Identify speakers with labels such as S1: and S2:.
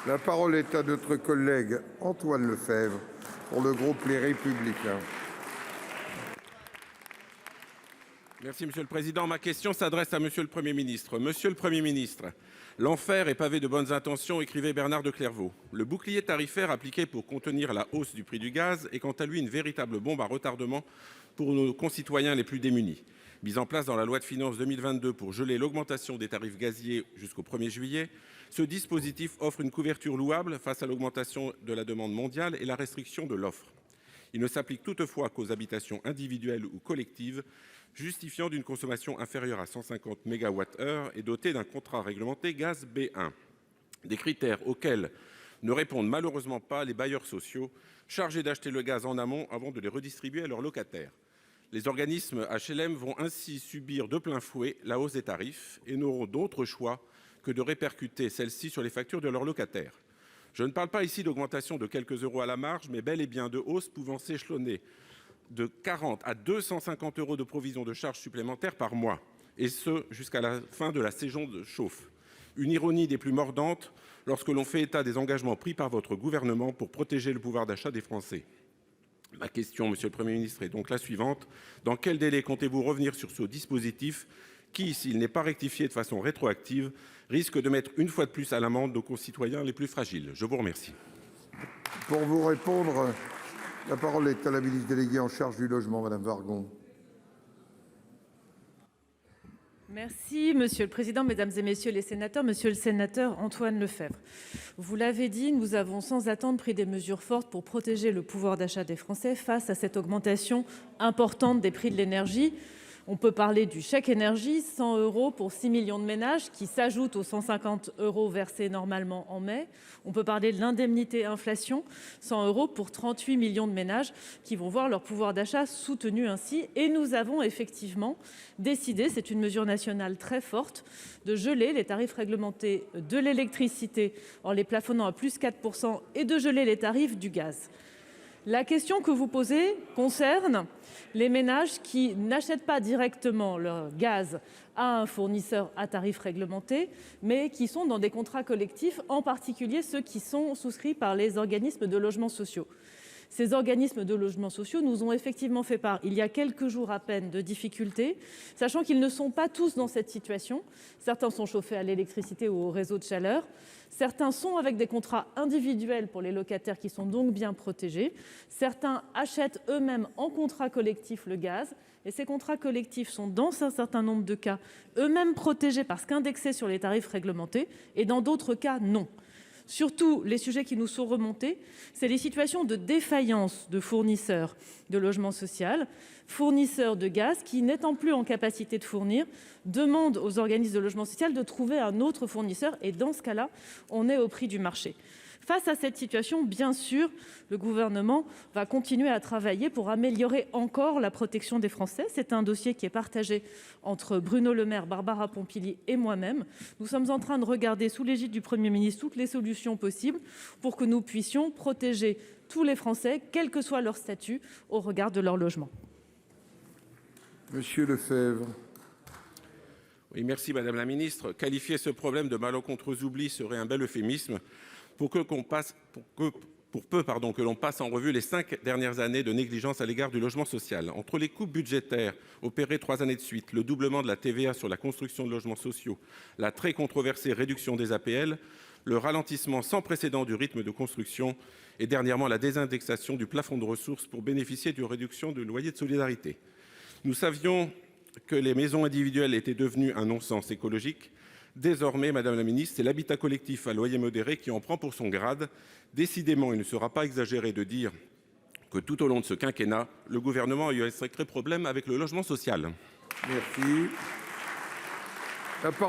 S1: La parole est à notre collègue Antoine Lefèvre pour le groupe Les Républicains.
S2: Merci Monsieur le Président. Ma question s'adresse à Monsieur le Premier ministre. Monsieur le Premier ministre, l'enfer est pavé de bonnes intentions, écrivait Bernard de Clairvaux. Le bouclier tarifaire appliqué pour contenir la hausse du prix du gaz est quant à lui une véritable bombe à retardement pour nos concitoyens les plus démunis. Mis en place dans la loi de finances 2022 pour geler l'augmentation des tarifs gaziers jusqu'au 1er juillet, ce dispositif offre une couverture louable face à l'augmentation de la demande mondiale et la restriction de l'offre. Il ne s'applique toutefois qu'aux habitations individuelles ou collectives justifiant d'une consommation inférieure à 150 MWh et dotées d'un contrat réglementé gaz B1. Des critères auxquels ne répondent malheureusement pas les bailleurs sociaux chargés d'acheter le gaz en amont avant de les redistribuer à leurs locataires. Les organismes HLM vont ainsi subir de plein fouet la hausse des tarifs et n'auront d'autre choix que de répercuter celle-ci sur les factures de leurs locataires. Je ne parle pas ici d'augmentation de quelques euros à la marge, mais bel et bien de hausses pouvant s'échelonner de 40 à 250 euros de provision de charges supplémentaires par mois, et ce jusqu'à la fin de la saison de chauffe. Une ironie des plus mordantes lorsque l'on fait état des engagements pris par votre gouvernement pour protéger le pouvoir d'achat des Français. Ma question, Monsieur le Premier ministre, est donc la suivante. Dans quel délai comptez-vous revenir sur ce dispositif qui, s'il n'est pas rectifié de façon rétroactive, risque de mettre une fois de plus à l'amende nos concitoyens les plus fragiles? Je vous remercie.
S1: Pour vous répondre, la parole est à la ministre déléguée en charge du logement, Madame Wargon.
S3: Merci Monsieur le Président, Mesdames et Messieurs les sénateurs. Monsieur le sénateur Antoine Lefèvre, vous l'avez dit, nous avons sans attendre pris des mesures fortes pour protéger le pouvoir d'achat des Français face à cette augmentation importante des prix de l'énergie. On peut parler du chèque énergie, 100 € pour 6 millions de ménages, qui s'ajoutent aux 150 € versés normalement en mai. On peut parler de l'indemnité inflation, 100 € pour 38 millions de ménages qui vont voir leur pouvoir d'achat soutenu ainsi. Et nous avons effectivement décidé, c'est une mesure nationale très forte, de geler les tarifs réglementés de l'électricité en les plafonnant à plus 4 % et de geler les tarifs du gaz. La question que vous posez concerne les ménages qui n'achètent pas directement leur gaz à un fournisseur à tarif réglementé, mais qui sont dans des contrats collectifs, en particulier ceux qui sont souscrits par les organismes de logements sociaux. Ces organismes de logements sociaux nous ont effectivement fait part, il y a quelques jours à peine, de difficultés, sachant qu'ils ne sont pas tous dans cette situation. Certains sont chauffés à l'électricité ou au réseau de chaleur. Certains sont avec des contrats individuels pour les locataires qui sont donc bien protégés. Certains achètent eux-mêmes en contrat collectif le gaz. Et ces contrats collectifs sont, dans un certain nombre de cas, eux-mêmes protégés parce qu'indexés sur les tarifs réglementés, et dans d'autres cas, non. Surtout, les sujets qui nous sont remontés, c'est les situations de défaillance de fournisseurs de logement social, fournisseurs de gaz qui, n'étant plus en capacité de fournir, demandent aux organismes de logement social de trouver un autre fournisseur. Et dans ce cas-là, on est au prix du marché. Face à cette situation, bien sûr, le gouvernement va continuer à travailler pour améliorer encore la protection des Français. C'est un dossier qui est partagé entre Bruno Le Maire, Barbara Pompili et moi-même. Nous sommes en train de regarder, sous l'égide du Premier ministre, toutes les solutions possibles pour que nous puissions protéger tous les Français, quel que soit leur statut, au regard de leur logement.
S1: Monsieur Lefèvre.
S2: Oui, merci Madame la Ministre. Qualifier ce problème de malencontreux oubli serait un bel euphémisme pour peu que l'on passe en revue les 5 dernières années de négligence à l'égard du logement social. Entre les coupes budgétaires opérées 3 années de suite, le doublement de la TVA sur la construction de logements sociaux, la très controversée réduction des APL, le ralentissement sans précédent du rythme de construction et dernièrement la désindexation du plafond de ressources pour bénéficier d'une réduction du loyer de solidarité. Nous savions que les maisons individuelles étaient devenues un non-sens écologique. Désormais, Madame la Ministre, c'est l'habitat collectif à loyer modéré qui en prend pour son grade. Décidément, il ne sera pas exagéré de dire que tout au long de ce quinquennat, le gouvernement a eu un sacré problème avec le logement social.
S1: Merci. La parole